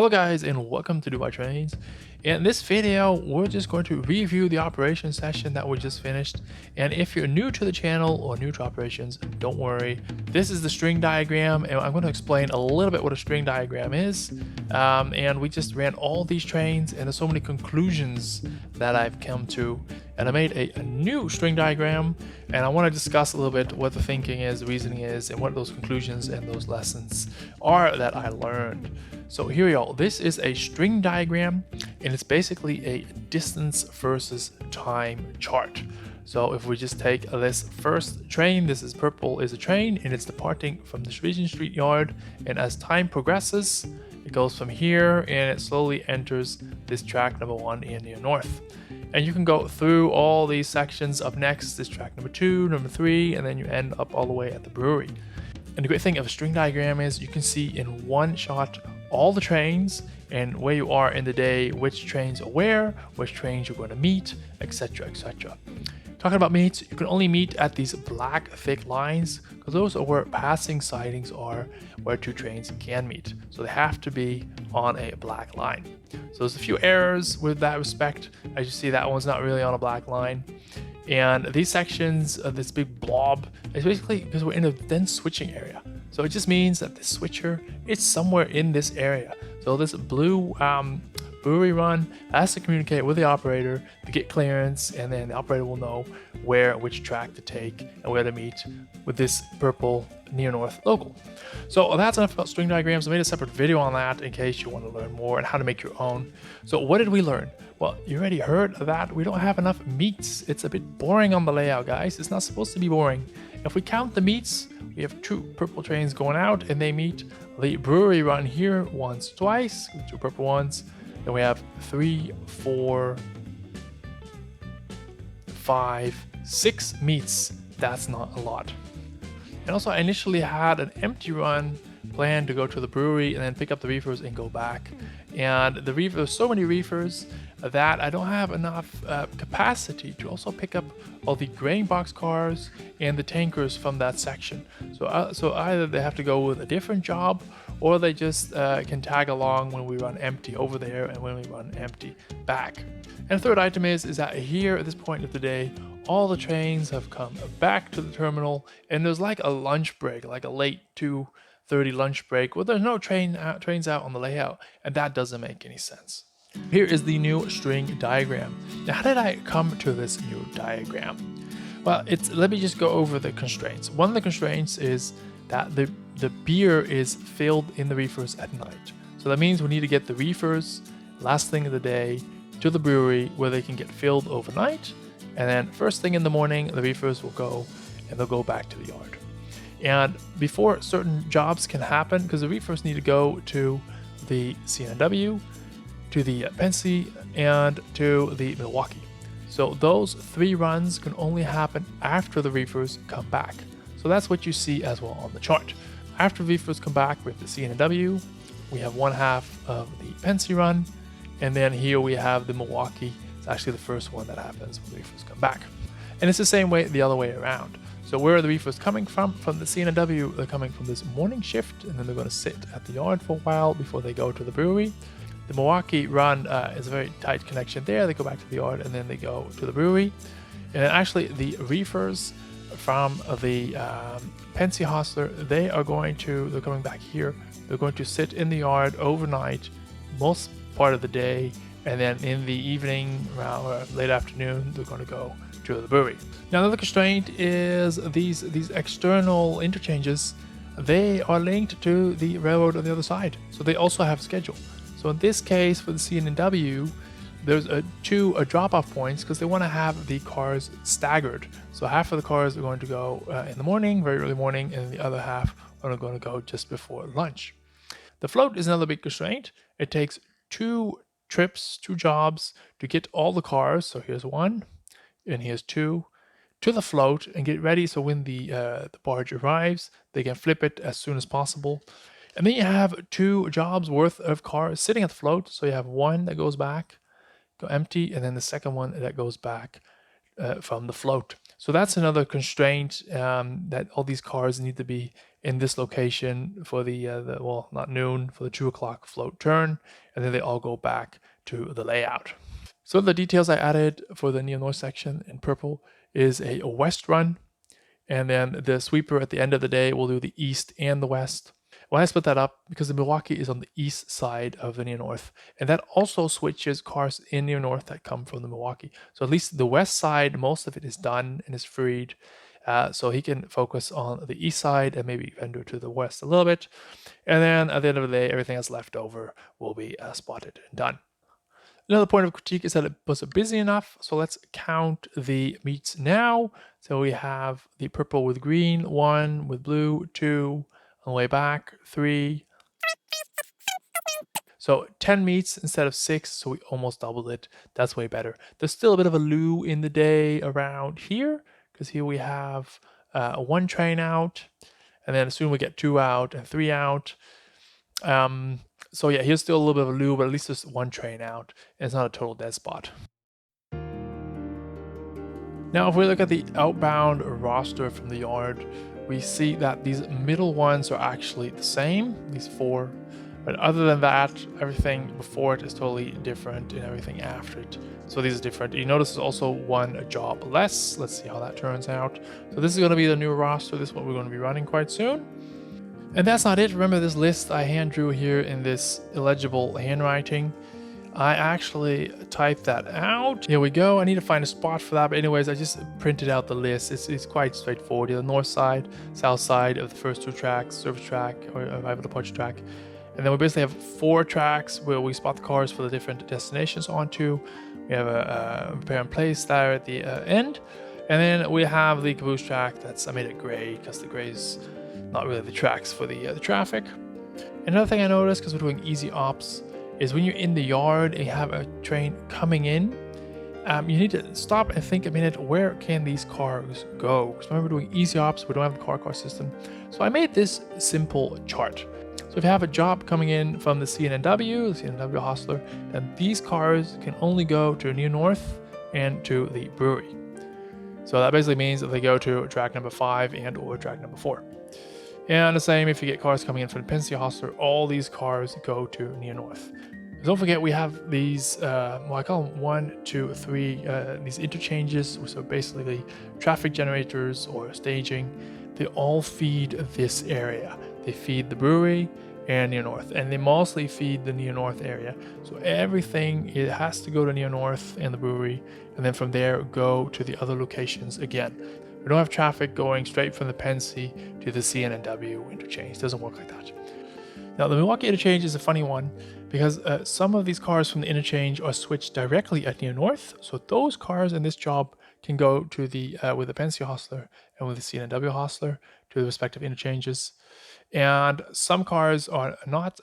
Hello guys and welcome to Dubai Trains. In this video, we're just going to review the operation session that we just finished. And if you're new to the channel or new to operations, don't worry. This is the string diagram and I'm going to explain a little bit what a string diagram is. And we just ran all these trains and there's so many conclusions that I've come to. And I made a new string diagram and I want to discuss a little bit what the thinking is, the reasoning is, and what those conclusions and those lessons are that I learned. So here we go. This is a string diagram and it's basically a distance versus time chart. So if we just take this first train, this is purple is a train and it's departing from the Regent Street yard, and as time progresses it goes from here and it slowly enters this track number 1 in near north. And you can go through all these sections. Up next is track number 2, number 3, and then you end up all the way at the brewery. And the great thing of a string diagram is you can see in one shot all the trains and where you are in the day, which trains are where, which trains you're going to meet, etc, etc. Talking about meets, you can only meet at these black thick lines because those are where passing sidings are, where two trains can meet. So they have to be on a black line. So there's a few errors with that respect. As you see, that one's not really on a black line. And these sections of this big blob is basically because we're in a dense switching area. So it just means that the switcher is somewhere in this area. So this blue brewery run has to communicate with the operator to get clearance, and then the operator will know which track to take and where to meet with this purple near north local. So that's enough about string diagrams. I made a separate video on that in case you want to learn more and how to make your own. So what did we learn? Well, you already heard that we don't have enough meets. It's a bit boring on the layout, guys. It's not supposed to be boring. If we count the meets, we have 2 purple trains going out and they meet the brewery run here once, twice, 2 purple ones. Then we have 3, 4, 5, 6 meets. That's not a lot. And also I initially had an empty run planned to go to the brewery and then pick up the reefers and go back. And the there's so many reefers that I don't have enough capacity to also pick up all the grain box cars and the tankers from that section. So either they have to go with a different job or they just can tag along when we run empty over there and when we run empty back. And the third item is that here at this point of the day, all the trains have come back to the terminal and there's like a lunch break, like a late 2:30 lunch break where there's no trains out on the layout, and that doesn't make any sense. Here is the new string diagram. Now, how did I come to this new diagram? Well, let me just go over the constraints. One of the constraints is that the beer is filled in the reefers at night. So that means we need to get the reefers last thing of the day to the brewery where they can get filled overnight. And then first thing in the morning, the reefers will go and they'll go back to the yard. And before certain jobs can happen, because the reefers need to go to the CD&TRRA, to the Pennsy, and to the Milwaukee. So those 3 runs can only happen after the reefers come back. So that's what you see as well on the chart. After the reefers come back with the CD&TRRA, we have 1/2 of the Pennsy run, and then here we have the Milwaukee. It's actually the first one that happens when the reefers come back. And it's the same way the other way around. So where are the reefers coming from? From the CD&TRRA, they're coming from this morning shift, and then they're going to sit at the yard for a while before they go to the brewery. The Milwaukee run is a very tight connection there. They go back to the yard and then they go to the brewery. And then actually the reefers from the Pennsy hostler, they're coming back here. They're going to sit in the yard overnight, most part of the day, and then in the evening, around late afternoon, they're going to go to the brewery. Now another constraint is these external interchanges. They are linked to the railroad on the other side, so they also have a schedule. So in this case, for the CD&TRRA, there's 2 drop-off points because they want to have the cars staggered. So half of the cars are going to go in the morning, very early morning, and the other half are going to go just before lunch. The float is another big constraint. It takes 2 trips, 2 jobs to get all the cars. So here's 1, and here's 2, to the float and get ready. So when the barge arrives, they can flip it as soon as possible. And then you have 2 jobs worth of cars sitting at the float. So you have 1 that goes back, go empty, and then the second one that goes back from the float. So that's another constraint, that all these cars need to be in this location for the well, not noon, for the 2 o'clock float turn, and then they all go back to the layout. So the details I added for the neo-north section in purple is a west run, and then the sweeper at the end of the day will do the east and the west. Why I split that up? Because the Milwaukee is on the east side of the neo-north, and that also switches cars in neo-north that come from the Milwaukee. So at least the west side, most of it is done and is freed. So he can focus on the east side and maybe vendor to the west a little bit. And then at the end of the day, everything that's left over will be spotted and done. Another point of critique is that it wasn't busy enough. So let's count the meets now. So we have the purple with green, 1 with blue, 2, on the way back, 3. So 10 meets instead of 6, so we almost doubled it. That's way better. There's still a bit of a loo in the day around here, because here we have 1 train out, and then soon we get 2 out and 3 out. So yeah, here's still a little bit of a loo, but at least there's 1 train out, and it's not a total dead spot. Now, if we look at the outbound roster from the yard, we see that these middle ones are actually the same, these 4. But other than that, everything before it is totally different, and everything after it. So these are different. You notice there's also 1 job less. Let's see how that turns out. So this is going to be the new roster. This is what we're going to be running quite soon. And that's not it. Remember this list I hand drew here in this illegible handwriting. I actually typed that out. Here we go. I need to find a spot for that. But anyways, I just printed out the list. It's quite straightforward. The north side, south side of the first 2 tracks, service track or arrival departure track. And then we basically have 4 tracks where we spot the cars for the different destinations onto. We have a repair and place there at the end. And then we have the caboose track. I made it gray because the gray is not really the tracks for the traffic. Another thing I noticed, because we're doing easy ops, is when you're in the yard and you have a train coming in, you need to stop and think a minute, where can these cars go? Because remember, we're doing easy ops, we don't have the car system. So I made this simple chart. So if you have a job coming in from the CD&TRRA, the CD&TRRA hostler, then these cars can only go to New North and to the brewery. So that basically means that they go to track number 5 and or track number 4. And the same if you get cars coming in from the Pennsy hostler, all these cars go to New North. Don't forget we have these, well, I call them 1, 2, 3, these interchanges, so basically traffic generators or staging. They all feed this area. They feed the brewery and New North, and they mostly feed the New North area. So everything, it has to go to New North and the brewery, and then from there go to the other locations again. We don't have traffic going straight from the Pennsy to the CD&TRRA interchange. It doesn't work like that. Now the Milwaukee interchange is a funny one because some of these cars from the interchange are switched directly at New North. So those cars in this job can go to the with the Pennsy hostler and with the CD&TRRA hostler to the respective interchanges. And some cars are not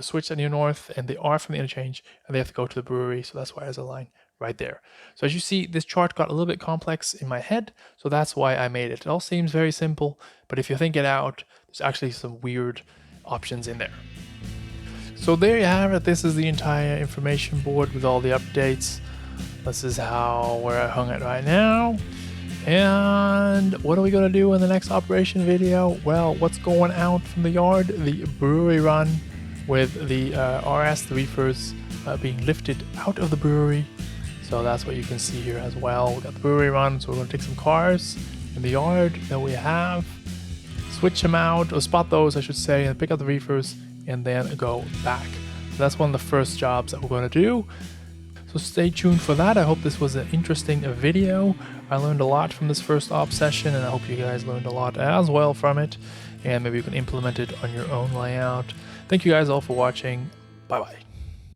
switched at New North, and they are from the interchange, and they have to go to the brewery. So that's why there's a line right there. So as you see, this chart got a little bit complex in my head, so that's why I made it. It all seems very simple, but if you think it out, there's actually some weird options in there. So there you have it. This is the entire information board with all the updates. This is where I hung it right now. And what are we going to do in the next operation video? Well, what's going out from the yard? The brewery run with the RS, the reefers, being lifted out of the brewery. So that's what you can see here as well. We got the brewery run, so we're going to take some cars in the yard that we have, switch them out, or spot those I should say, and pick up the reefers, and then go back. So that's one of the first jobs that we're going to do. So stay tuned for that. I hope this was an interesting video. I learned a lot from this first op session, and I hope you guys learned a lot as well from it, and maybe you can implement it on your own layout. Thank you guys all for watching. Bye bye.